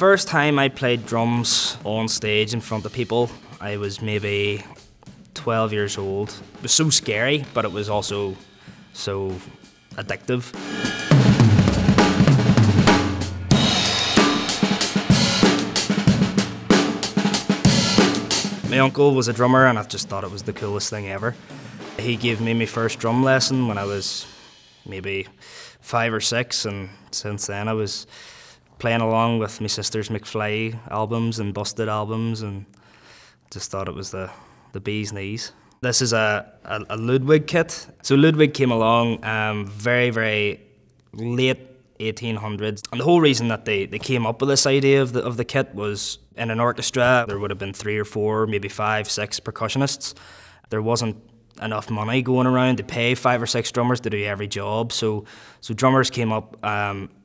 first time I played drums on stage in front of people, I was maybe 12 years old. It was so scary, but it was also so addictive. My uncle was a drummer and I just thought it was the coolest thing ever. He gave me my first drum lesson when I was maybe 5 or 6, and since then I was playing along with my sister's McFly albums and Busted albums, and just thought it was the bee's knees. This is a Ludwig kit. So Ludwig came along very, very late 1800s, and the whole reason that they came up with this idea of the kit was in an orchestra there would have been 3 or 4, maybe 5, 6 percussionists. There wasn't enough money going around to pay 5 or 6 drummers to do every job, so drummers came up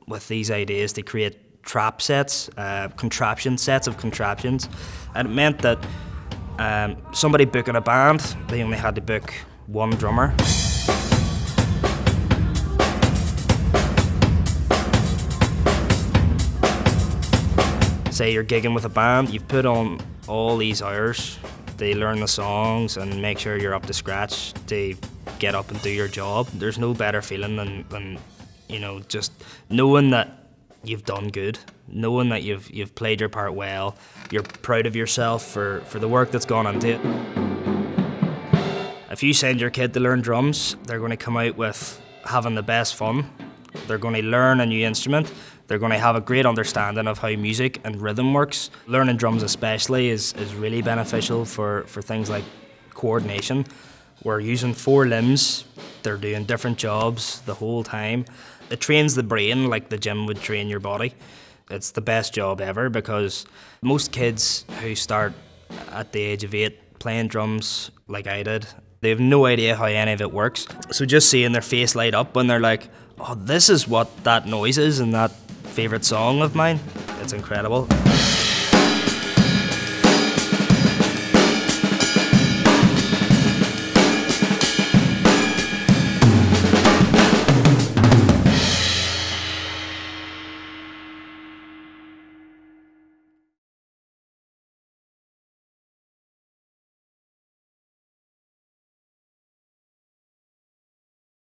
with these ideas to create trap sets, sets of contraptions, and it meant that somebody booking a band, they only had to book one drummer. Say you're gigging with a band, you've put on all these hours, they learn the songs and make sure you're up to scratch to get up and do your job. There's no better feeling than you know, just knowing that you've done good, knowing that you've played your part well, you're proud of yourself for the work that's gone into it. If you send your kid to learn drums, they're going to come out with having the best fun. They're going to learn a new instrument. They're going to have a great understanding of how music and rhythm works. Learning drums especially is really beneficial for things like coordination. We're using 4 limbs, they're doing different jobs the whole time. It trains the brain like the gym would train your body. It's the best job ever because most kids who start at the age of 8 playing drums like I did, they have no idea how any of it works. So just seeing their face light up when they're like, oh, this is what that noise is in that favourite song of mine, it's incredible.